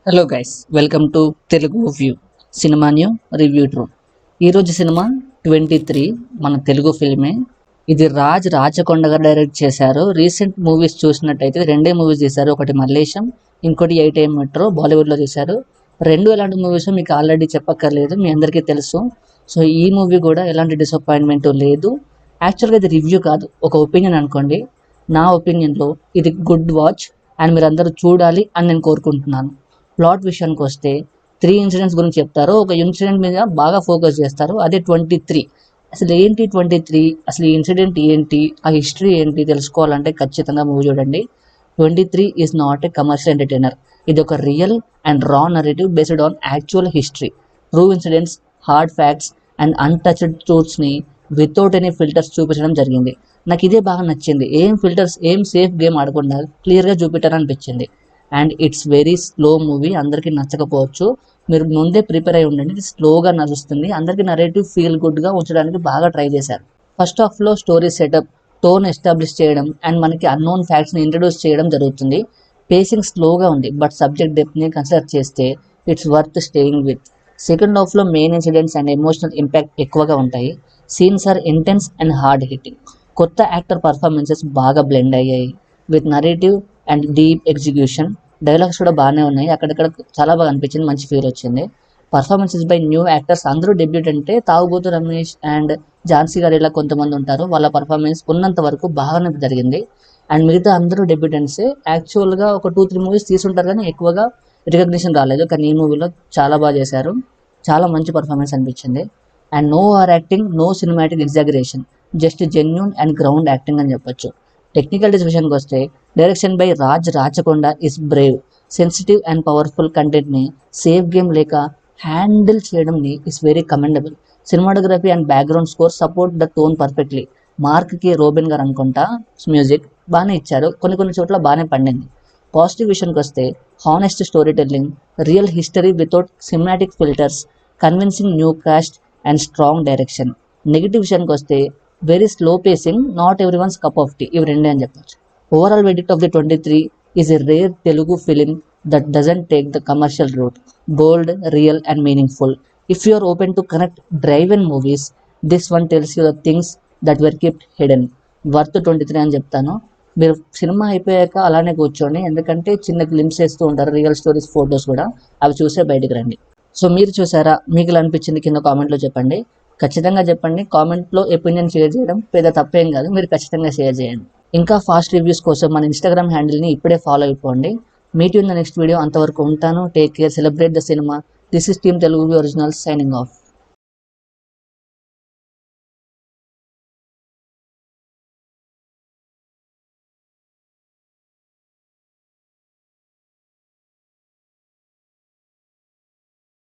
Hello guys, welcome to Telugu view cinema new review true. ఈరోజు cinema 23 మన తెలుగు ఫిల్మే. ఇది రాచకొండ గారు డైరెక్ట్ చేశారు. రీసెంట్ మూవీస్ చూసినట్టయితే రెండే మూవీస్ తీశారు, ఒకటి మల్లేశం, ఇంకోటి 8 AM మెట్రో బాలీవుడ్లో తీశారు. రెండు ఎలాంటి మూవీస్ మీకు ఆల్రెడీ చెప్పక్కర్లేదు, మీ అందరికీ తెలుసు. సో ఈ మూవీ కూడా ఎలాంటి డిసప్పాయింట్మెంట్ లేదు. యాక్చువల్గా ఇది రివ్యూ కాదు, ఒక ఒపీనియన్ అనుకోండి. నా ఒపీనియన్లో ఇది గుడ్ వాచ్ అండ్ మీరు అందరూ చూడాలి అని నేను కోరుకుంటున్నాను. ప్లాట్ విషయానికి వస్తే 3 ఇన్సిడెంట్స్ గురించి చెప్తారు. ఒక ఇన్సిడెంట్ మీద బాగా ఫోకస్ చేస్తారు, అదే 23. అసలు ఏంటి 23, అసలు ఈ ఇన్సిడెంట్ ఏంటి, ఆ హిస్టరీ ఏంటి తెలుసుకోవాలంటే ఖచ్చితంగా మూవీ చూడండి. 23 is not a commercial entertainer. ఇది ఒక real and raw narrative based on actual history, true incidents, hard facts and untouched ట్రూత్స్ని వితౌట్ ఎనీ ఫిల్టర్స్ చూపించడం జరిగింది. నాకు ఇదే బాగా నచ్చింది. ఏం ఫిల్టర్స్, ఏం సేఫ్ గేమ్ ఆడకుండా క్లియర్గా చూపెట్టారనిపించింది. And it's very slow movie. అందరికీ నచ్చకపోవచ్చు, మీరు ముందే ప్రిపేర్ అయి ఉండండి. ఇది స్లోగా నడుస్తుంది, అందరికీ నరేటివ్ ఫీల్ గుడ్గా ఉంచడానికి బాగా ట్రై చేశారు. ఫస్ట్ హాఫ్లో స్టోరీ సెటప్, టోన్ ఎస్టాబ్లిష్ చేయడం అండ్ మనకి అన్నోన్ ఫ్యాక్ట్స్ని ఇంట్రడ్యూస్ చేయడం జరుగుతుంది. పేసింగ్ స్లోగా ఉంది, బట్ సబ్జెక్ట్ డెప్త్ని కన్సిడర్ చేస్తే it's worth staying with. Second హాఫ్లో main incidents and emotional impact ఎక్కువగా ఉంటాయి. Scenes are intense and hard hitting. కొత్త యాక్టర్ పర్ఫార్మెన్సెస్ బాగా బ్లెండ్ అయ్యాయి with narrative and deep execution. Dialogues కూడా బాగానే ఉన్నాయి, అక్కడక్కడ చాలా బాగా అనిపించింది, మంచి ఫీల్ వచ్చింది. పర్ఫార్మెన్సెస్ బై న్యూ యాక్టర్స్, అందరూ డెబ్యూట్ అంటే తాగుబోతు రమేష్ అండ్ ఝాన్సీ గారు ఇలా కొంతమంది ఉంటారు. వాళ్ళ పర్ఫార్మెన్స్ ఉన్నంత వరకు బాగానే జరిగింది. అండ్ మిగతా అందరూ డెబ్యూటెంట్సే. యాక్చువల్గా ఒక 2-3 మూవీస్ తీసుంటారు కానీ ఎక్కువగా రికగ్నిషన్ రాలేదు, కానీ ఈ మూవీలో చాలా బాగా చేశారు. చాలా మంచి పర్ఫార్మెన్స్ అనిపించింది. And no or acting, no cinematic exaggeration, just genuine and ground acting అని చెప్పొచ్చు. టెక్నికల్ విషయానికి వస్తే direction by Rachakonda is brave. Sensitive and powerful కంటెంట్ని సేఫ్ గేమ్ లేక హ్యాండిల్ చేయడంని is very commendable. Cinematography and background score support the tone perfectly. మార్క్కి Robin గారు అనుకుంటా మ్యూజిక్ బాగానే ఇచ్చారు, కొన్ని చోట్ల బాగానే పండింది. పాజిటివ్ విషయానికి వస్తే honest storytelling, real history without cinematic filters, convincing new cast and strong direction. Negative విషయానికి వస్తే very slow pacing, not everyone's cup of tea, ఇవి రెండే అని చెప్పొచ్చు. Overall verdict of the 23 is a rare Telugu film that doesn't take the commercial route. Bold, real and meaningful. If you are open to connect drive-in movies, this one tells you the things that were kept hidden. Worth 23 అని చెప్తాను. మీరు cinema అయిపోయాక అలానే కూర్చోండి, ఎందుకంటే చిన్న glimpse వేస్తూ ఉంటారు, రియల్ స్టోరీస్ ఫొటోస్ కూడా, అవి చూసే బయటికి రండి. సో మీరు చూసారా, మీకు ఇలా అనిపించింది కింద కామెంట్లో చెప్పండి. ఖచ్చితంగా చెప్పండి. కామెంట్లో ఒపీనియన్ షేర్ చేయడం పెద్ద తప్పేం కాదు, మీరు ఖచ్చితంగా షేర్ చేయండి. ఇంకా ఫాస్ట్ రివ్యూస్ కోసం మన ఇన్స్టాగ్రామ్ హ్యాండిల్ని ఇప్పుడే ఫాలో అయిపోండి. Meet you in the next video. అంతవరకు ఉంటాను. Take care, celebrate the cinema. This is team Telugu originals signing off.